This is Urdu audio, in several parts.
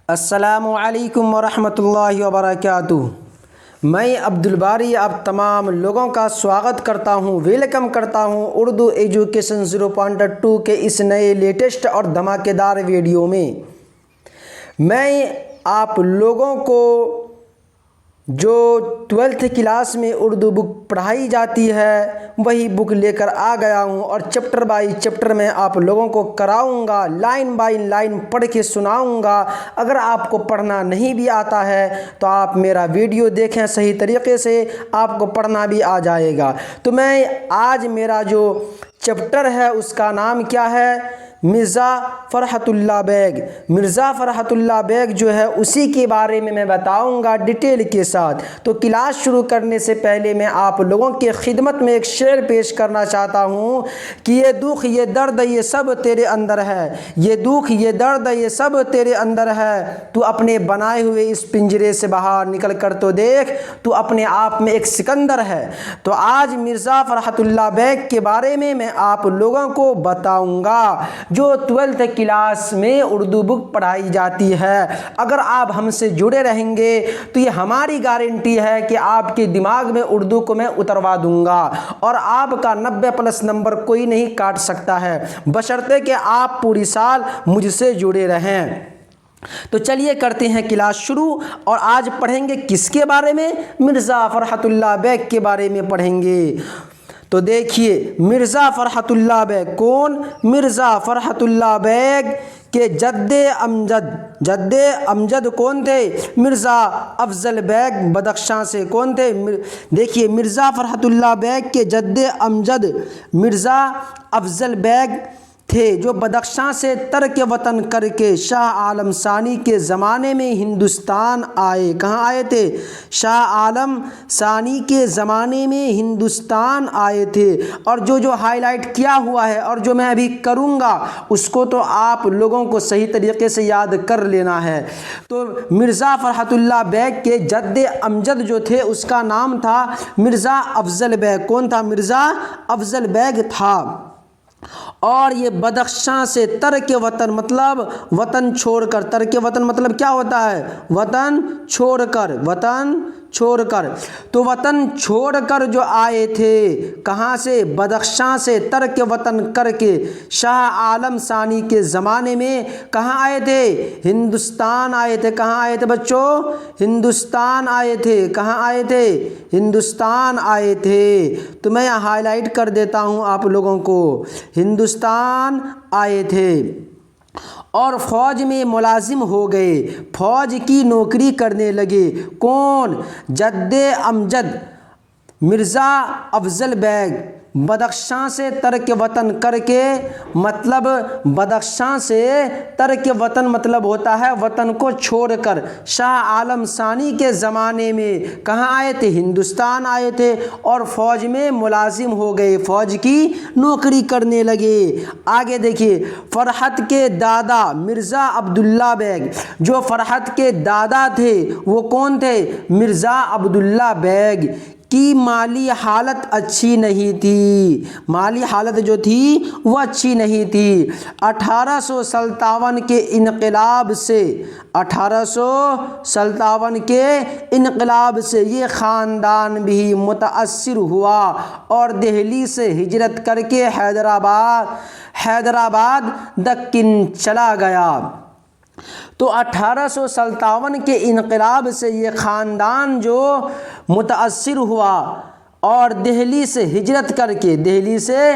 السلام علیکم ورحمۃ اللہ وبرکاتہ۔ میں عبدالباری آپ تمام لوگوں کا سواگت کرتا ہوں، ویلکم کرتا ہوں اردو ایجوکیشن 0.2 کے اس نئے لیٹسٹ اور دھماکے دار ویڈیو میں۔ میں آپ لوگوں کو جو 12th کلاس میں اردو بک پڑھائی جاتی ہے وہی بک لے کر آ گیا ہوں، اور چیپٹر بائی چیپٹر میں آپ لوگوں کو کراؤں گا، لائن بائی لائن پڑھ کے سناؤں گا۔ اگر آپ کو پڑھنا نہیں بھی آتا ہے تو آپ میرا ویڈیو دیکھیں صحیح طریقے سے، آپ کو پڑھنا بھی آ جائے گا۔ تو میں آج میرا جو چیپٹر ہے اس کا نام کیا ہے؟ مرزا فرحت اللہ بیگ۔ مرزا فرحت اللہ بیگ جو ہے اسی کے بارے میں بتاؤں گا ڈیٹیل کے ساتھ۔ تو کلاس شروع کرنے سے پہلے میں آپ لوگوں کے خدمت میں ایک شعر پیش کرنا چاہتا ہوں کہ یہ دکھ یہ درد یہ سب تیرے اندر ہے، یہ دکھ یہ درد یہ سب تیرے اندر ہے، تو اپنے بنائے ہوئے اس پنجرے سے باہر نکل کر تو دیکھ، تو اپنے آپ میں ایک سکندر ہے۔ تو آج مرزا فرحت اللہ بیگ کے بارے میں آپ لوگوں کو بتاؤں گا جو 12th کلاس میں اردو بک پڑھائی جاتی ہے۔ اگر آپ ہم سے جڑے رہیں گے تو یہ ہماری گارنٹی ہے کہ آپ کے دماغ میں اردو کو میں اتروا دوں گا، اور آپ کا 90+ نمبر کوئی نہیں کاٹ سکتا ہے، بشرطے کہ آپ پوری سال مجھ سے جڑے رہیں۔ تو چلیے کرتے ہیں کلاس شروع، اور آج پڑھیں گے کس کے بارے میں؟ مرزا فرحت اللہ بیگ کے بارے میں پڑھیں گے۔ تو دیکھیے مرزا فرحت اللہ بیگ کون؟ مرزا فرحت اللہ بیگ کے جد امجد کون تھے؟ مرزا افضل بیگ بدخشاں سے۔ کون تھے؟ دیکھیے مرزا فرحت اللہ بیگ کے جد امجد مرزا افضل بیگ تھے، جو بدخشاں سے ترک وطن کر کے شاہ عالم ثانی کے زمانے میں ہندوستان آئے۔ کہاں آئے تھے؟ شاہ عالم ثانی کے زمانے میں ہندوستان آئے تھے۔ اور جو ہائی لائٹ کیا ہوا ہے اور جو میں ابھی کروں گا اس کو تو آپ لوگوں کو صحیح طریقے سے یاد کر لینا ہے۔ تو مرزا فرحت اللہ بیگ کے جد امجد جو تھے اس کا نام تھا مرزا افضل بیگ۔ کون تھا؟ مرزا افضل بیگ تھا۔ اور یہ بدخشاں سے ترک وطن مطلب وطن چھوڑ کر، ترک وطن مطلب کیا ہوتا ہے؟ وطن چھوڑ کر، وطن چھوڑ کر۔ تو وطن چھوڑ کر جو آئے تھے کہاں سے؟ بدخشاں سے ترک وطن کر کے شاہ عالم ثانی کے زمانے میں کہاں آئے تھے؟ ہندوستان آئے تھے۔ کہاں آئے تھے بچوں؟ ہندوستان آئے تھے۔ کہاں آئے تھے؟ ہندوستان آئے تھے۔ تو میں یہاں ہائی لائٹ کر دیتا ہوں آپ لوگوں کو، ہندوستان آئے تھے اور فوج میں ملازم ہو گئے، فوج کی نوکری کرنے لگے۔ کون؟ جد امجد مرزا افضل بیگ بدخشاں سے ترک وطن کر کے، مطلب بدخشاں سے ترک وطن مطلب ہوتا ہے وطن کو چھوڑ کر، شاہ عالم ثانی کے زمانے میں کہاں آئے تھے؟ ہندوستان آئے تھے اور فوج میں ملازم ہو گئے، فوج کی نوکری کرنے لگے۔ آگے دیکھیے فرحت کے دادا مرزا عبداللہ بیگ، جو فرحت کے دادا تھے وہ کون تھے؟ مرزا عبداللہ بیگ کی مالی حالت اچھی نہیں تھی، مالی حالت جو تھی وہ اچھی نہیں تھی۔ 1857 کے انقلاب سے، 1857 کے انقلاب سے یہ خاندان بھی متاثر ہوا اور دہلی سے ہجرت کر کے حیدرآباد دکن چلا گیا۔ تو 1857 کے انقلاب سے یہ خاندان جو متاثر ہوا اور دہلی سے ہجرت کر کے، دہلی سے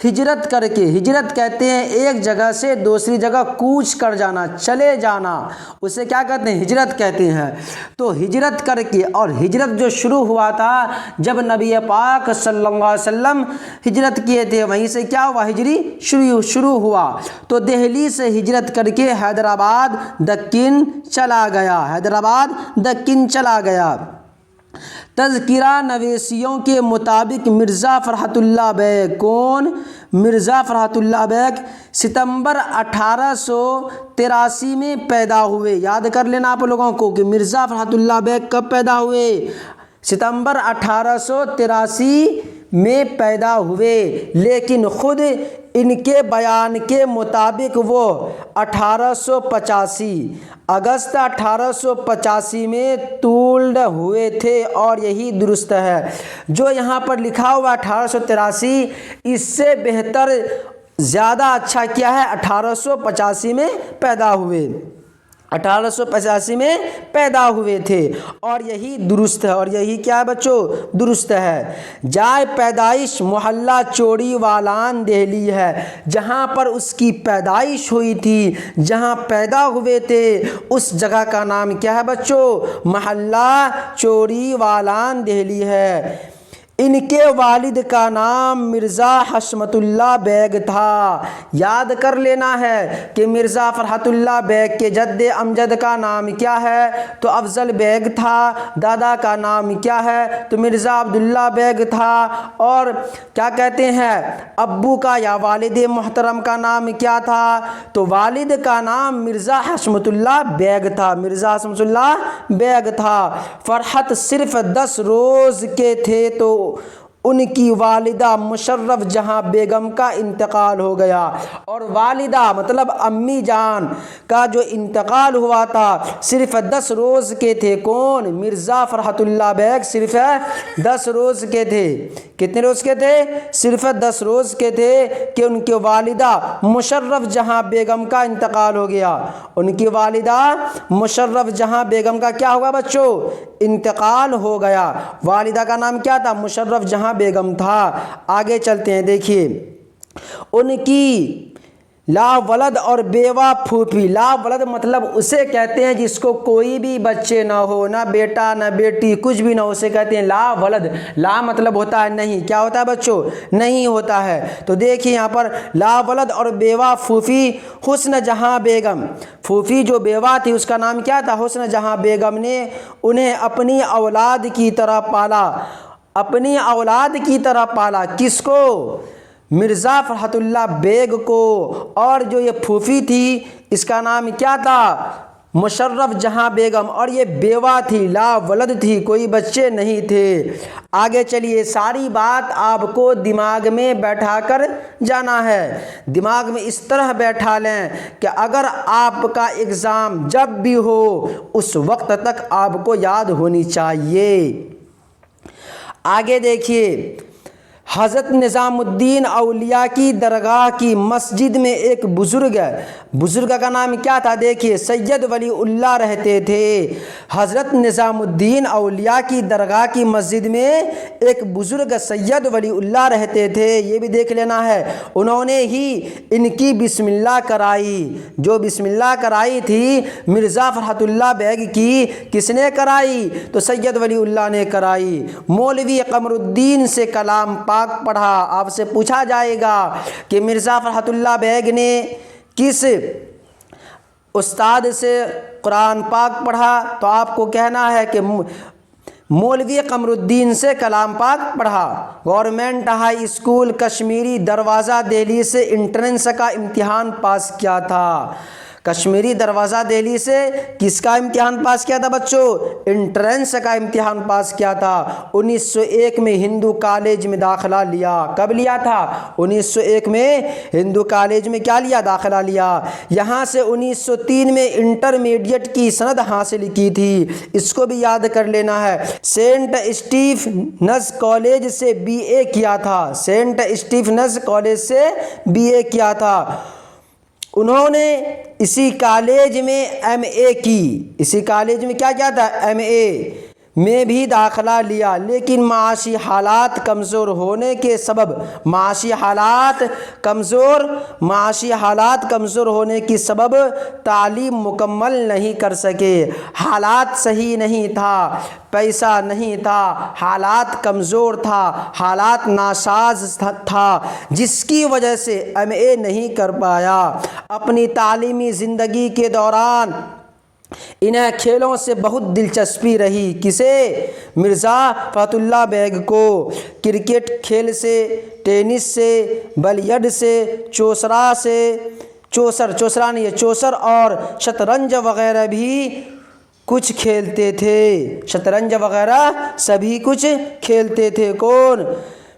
ہجرت کر کے، ہجرت کہتے ہیں ایک جگہ سے دوسری جگہ کوچ کر جانا، چلے جانا، اسے کیا کہتے ہیں؟ ہجرت کہتے ہیں۔ تو ہجرت کر کے، اور ہجرت جو شروع ہوا تھا جب نبی پاک صلی اللہ علیہ وسلم ہجرت کیے تھے، وہیں سے کیا ہوا؟ ہجری شروع ہوا۔ تو دہلی سے ہجرت کر کے حیدرآباد دکن چلا گیا، حیدرآباد دکن چلا گیا۔ تذکرہ نویسیوں کے مطابق مرزا فرحت اللہ بیگ کون؟ مرزا فرحت اللہ بیگ ستمبر 1883 میں پیدا ہوئے۔ یاد کر لینا آپ لوگوں کو کہ مرزا فرحت اللہ بیگ کب پیدا ہوئے؟ ستمبر 1883 میں پیدا ہوئے، لیکن خود ان کے بیان کے مطابق وہ 1885 اگست 1885 میں طولڈ ہوئے تھے، اور یہی درست ہے۔ جو یہاں پر لکھا ہوا 1883 اس سے بہتر زیادہ اچھا کیا ہے، 1885 میں پیدا ہوئے، 1885 میں پیدا ہوئے تھے، اور یہی درست ہے، اور یہی کیا ہے بچوں، درست ہے۔ جائے پیدائش محلہ چوڑی والان دہلی ہے، جہاں پر اس کی پیدائش ہوئی تھی، جہاں پیدا ہوئے تھے، اس جگہ کا نام کیا ہے بچوں، محلہ چوڑی والان دہلی ہے۔ ان کے والد کا نام مرزا حشمت اللہ بیگ تھا۔ یاد کر لینا ہے کہ مرزا فرحت اللہ بیگ کے جد امجد کا نام کیا ہے، تو افضل بیگ تھا۔ دادا کا نام کیا ہے، تو مرزا عبداللہ بیگ تھا۔ اور کیا کہتے ہیں، ابو کا یا والد محترم کا نام کیا تھا، تو والد کا نام مرزا حشمت اللہ بیگ تھا، مرزا حشمت اللہ بیگ تھا۔ فرحت صرف 10 روز کے تھے تو ان کی والدہ مشرف جہاں بیگم کا انتقال ہو گیا، اور والدہ مطلب امی جان کا جو انتقال ہوا تھا صرف 10 روز کے تھے۔ کون، مرزا فرحت اللہ بیگ صرف 10 روز کے تھے۔ کتنے روز کے تھے، صرف 10 روز کے تھے کہ ان کی والدہ مشرف جہاں بیگم کا انتقال ہو گیا۔ ان کی والدہ مشرف جہاں بیگم کا کیا ہوا بچوں، انتقال ہو گیا۔ والدہ کا نام کیا تھا، مشرف جہاں بیگم تھا۔ آگے چلتے ہیں، دیکھیے ان کی لا ولد اور بیوہ پھوپھی۔ لا ولد مطلب اسے کہتے ہیں جس کو کوئی بھی بچے نہ ہو، نہ بیٹا نہ بیٹی، کچھ بھی نہ ہو، اسے کہتے ہیں لا ولد۔ لا مطلب ہوتا ہے نہیں، کیا ہوتا ہے بچوں، نہیں ہوتا ہے۔ تو دیکھیے یہاں پر لا ولد اور بیوہ پھوپھی حسن جہاں بیگم، پھوپھی جو بیوہ تھی اس کا نام کیا تھا، حسن جہاں بیگم نے انہیں اپنی اولاد کی طرح پالا، اپنی اولاد کی طرح پالا۔ کس کو، مرزا فرحت اللہ بیگ کو۔ اور جو یہ پھوپھی تھی اس کا نام کیا تھا، مشرف جہاں بیگم، اور یہ بیوہ تھی، لا ولد تھی، کوئی بچے نہیں تھے۔ آگے چلیے، ساری بات آپ کو دماغ میں بیٹھا کر جانا ہے، دماغ میں اس طرح بیٹھا لیں کہ اگر آپ کا ایگزام جب بھی ہو اس وقت تک آپ کو یاد ہونی چاہیے۔ آگے دیکھیے، حضرت نظام الدین اولیاء کی درگاہ کی مسجد میں ایک بزرگ کا نام کیا تھا، دیکھیے سید ولی اللہ رہتے تھے۔ حضرت نظام الدین اولیاء کی درگاہ کی مسجد میں ایک بزرگ سید ولی اللہ رہتے تھے، یہ بھی دیکھ لینا ہے۔ انہوں نے ہی ان کی بسم اللہ کرائی، جو بسم اللہ کرائی تھی مرزا فرحت اللہ بیگ کی، کس نے کرائی، تو سید ولی اللہ نے کرائی۔ مولوی قمر الدین سے کلام پاک پڑھا۔ آپ سے پوچھا جائے گا کہ مرزا فرحت اللہ بیگ نے کس استاد سے قرآن پاک پڑھا، تو آپ کو کہنا ہے کہ مولوی قمر الدین سے کلام پاک پڑھا۔ گورنمنٹ ہائی اسکول کشمیری دروازہ دہلی سے انٹرنس کا امتحان پاس کیا تھا۔ کشمیری دروازہ دہلی سے کس کا امتحان پاس کیا تھا بچوں، انٹرنس کا امتحان پاس کیا تھا۔ 1901 میں ہندو کالج میں داخلہ لیا۔ کب لیا تھا، 1901 میں ہندو کالج میں کیا لیا، داخلہ لیا۔ یہاں سے 1903 میں انٹرمیڈیٹ کی سند حاصل کی تھی، اس کو بھی یاد کر لینا ہے۔ سینٹ اسٹیفنز کالج سے BA کیا تھا، سینٹ اسٹیفنز کالج سے BA کیا تھا۔ انہوں نے اسی کالج میں MA کی، اسی کالج میں کیا کیا تھا، MA میں بھی داخلہ لیا، لیکن معاشی حالات کمزور ہونے کے سبب، معاشی حالات کمزور ہونے کی سبب تعلیم مکمل نہیں کر سکے۔ حالات صحیح نہیں تھا، پیسہ نہیں تھا، حالات کمزور تھا، حالات ناساز تھا، جس کی وجہ سے MA نہیں کر پایا۔ اپنی تعلیمی زندگی کے دوران انہیں کھیلوں سے بہت دلچسپی رہی۔ کسے، مرزا فرحت اللہ بیگ کو۔ کرکٹ کھیل سے، ٹینس سے، بلیڈ سے، چوسر اور شطرنج وغیرہ بھی کچھ کھیلتے تھے، شطرنج وغیرہ سبھی کچھ کھیلتے تھے۔ کون،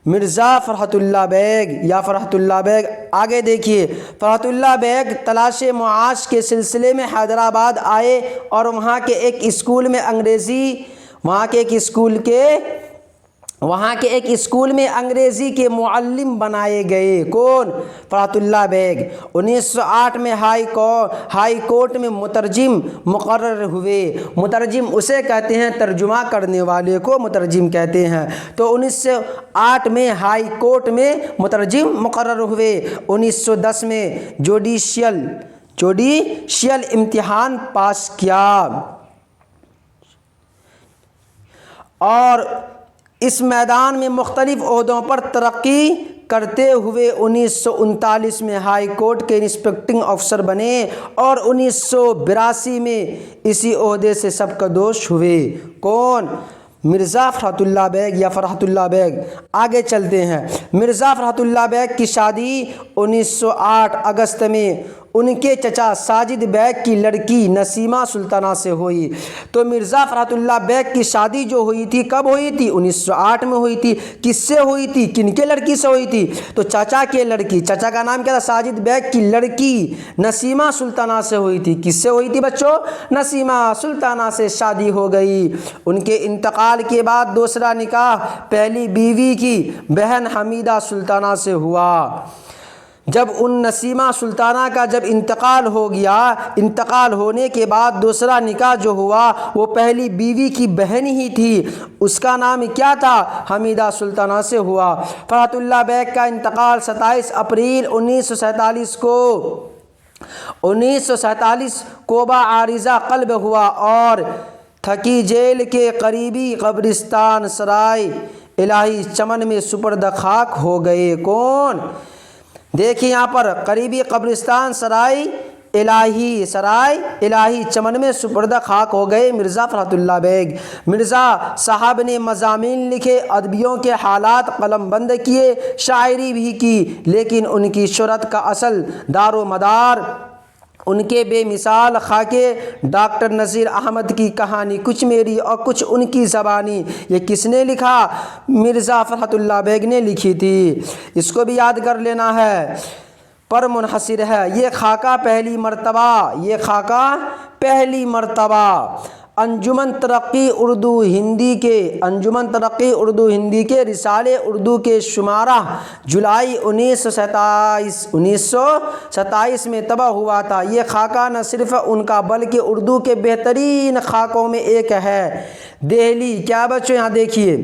مرزا فرحت اللہ بیگ یا فرحت اللہ بیگ۔ آگے دیکھیے، فرحت اللہ بیگ تلاش معاش کے سلسلے میں حیدرآباد آئے اور وہاں کے ایک اسکول میں انگریزی کے معلم بنائے گئے۔ کون؟ فرحت اللہ بیگ۔ 1908 میں ہائی کورٹ میں مترجم مقرر ہوئے۔ مترجم اسے کہتے ہیں، ترجمہ کرنے والے کو مترجم کہتے ہیں۔ تو 1908 میں ہائی کورٹ میں مترجم مقرر ہوئے۔ 1910 میں جوڈیشل امتحان پاس کیا اور اس میدان میں مختلف عہدوں پر ترقی کرتے ہوئے 1939 میں ہائی کورٹ کے انسپیکٹنگ افسر بنے اور 1982 میں اسی عہدے سے سبکدوش ہوئے۔ کون؟ مرزا فرحت اللہ بیگ یا فرحت اللہ بیگ۔ آگے چلتے ہیں۔ مرزا فرحت اللہ بیگ کی شادی 1908 اگست میں ان کے چچا ساجد بیگ کی لڑکی نسیمہ سلطانہ سے ہوئی۔ تو مرزا فرحت اللہ بیگ کی شادی جو ہوئی تھی کب ہوئی تھی؟ 1908 میں ہوئی تھی۔ کس سے ہوئی تھی؟ کن کے لڑکی سے ہوئی تھی؟ تو چچا کے لڑکی، چچا کا نام کیا تھا؟ ساجد بیگ کی لڑکی نسیمہ سلطانہ سے ہوئی تھی۔ کس سے ہوئی تھی بچوں؟ نسیمہ سلطانہ سے شادی ہو گئی۔ ان کے انتقال کے بعد دوسرا نکاح پہلی بیوی کی بہن حمیدہ سلطانہ سے ہوا۔ جب ان نسیمہ سلطانہ کا جب انتقال ہو گیا، انتقال ہونے کے بعد دوسرا نکاح جو ہوا وہ پہلی بیوی کی بہن ہی تھی، اس کا نام کیا تھا؟ حمیدہ سلطانہ سے ہوا۔ فرحت اللہ بیگ کا انتقال 27 اپریل 1947 کو بعارضہ قلب ہوا اور تھکی جیل کے قریبی قبرستان سرائے الہی چمن میں سپرد خاک ہو گئے۔ کون؟ دیکھیں یہاں پر قریبی قبرستان سرائے الہی چمن میں سپرد خاک ہو گئے مرزا فرحت اللہ بیگ۔ مرزا صاحب نے مضامین لکھے، ادبیوں کے حالات قلم بند کیے، شاعری بھی کی، لیکن ان کی شہرت کا اصل دار و مدار ان کے بے مثال خاکے ڈاکٹر نذیر احمد کی کہانی کچھ میری اور کچھ ان کی زبانی، یہ کس نے لکھا؟ مرزا فرحت اللہ بیگ نے لکھی تھی۔ اس کو بھی یاد کر لینا ہے، پر منحصر ہے۔ یہ خاکہ پہلی مرتبہ انجمن ترقی اردو ہندی کے رسالے اردو کے شمارہ جولائی 1927 میں طبع ہوا تھا۔ یہ خاکہ نہ صرف ان کا بلکہ اردو کے بہترین خاکوں میں ایک ہے۔ دہلی، کیا بچوں یہاں دیکھیے،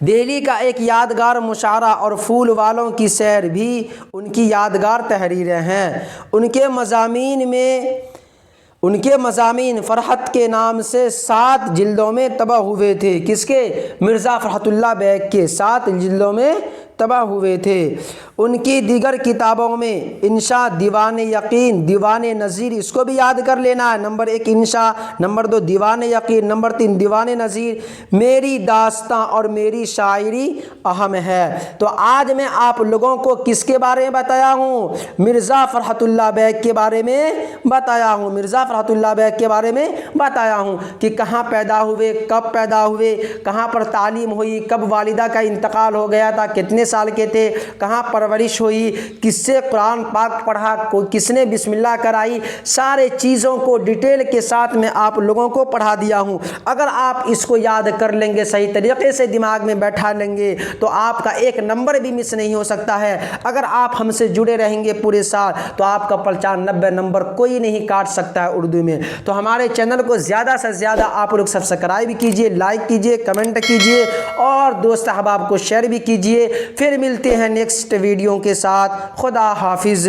دہلی کا ایک یادگار مشاعرہ اور پھول والوں کی سیر بھی ان کی یادگار تحریریں ہیں۔ ان کے مضامین فرحت کے نام سے 7 جلدوں میں طبع ہوئے تھے۔ کس کے؟ مرزا فرحت اللہ بیگ کے 7 جلدوں میں طبع ہوئے تھے۔ ان کی دیگر کتابوں میں انشا، دیوان یقین، دیوان نظیر، اس کو بھی یاد کر لینا ہے۔ نمبر 1 انشا، نمبر 2 دیوان یقین، نمبر 3 دیوان نظیر، میری داستاں اور میری شاعری اہم ہے۔ تو آج میں آپ لوگوں کو کس کے بارے میں بتایا ہوں؟ مرزا فرحت اللہ بیگ کے بارے میں بتایا ہوں۔ مرزا فرحت اللہ بیگ کے بارے میں بتایا ہوں کہ کہاں پیدا ہوئے، کب پیدا ہوئے، کہاں پر تعلیم ہوئی، کب والدہ کا انتقال ہو گیا تھا، کتنے سال کے تھے، کہاں پرورش ہوئی، کس سے قرآن پاک پڑھا، کس نے بسم اللہ کرائی، سارے چیزوں کو ڈیٹیل کے ساتھ میں آپ لوگوں کو پڑھا دیا ہوں۔ اگر آپ اس کو یاد کر لیں گے، صحیح طریقے سے دماغ میں بیٹھا لیں گے تو آپ کا ایک نمبر بھی مس نہیں ہو سکتا ہے۔ اگر آپ ہم سے جڑے رہیں گے پورے سال تو آپ کا 95 نمبر کوئی نہیں کاٹ سکتا ہے اردو میں۔ تو ہمارے چینل کو زیادہ سے زیادہ آپ لوگ سبسکرائب کیجئے، لائک کیجئے، کمنٹ کیجئے اور دوست احباب کو شیئر بھی کیجئے۔ پھر ملتے ہیں نیکسٹ ویڈیو کے ساتھ۔ خدا حافظ۔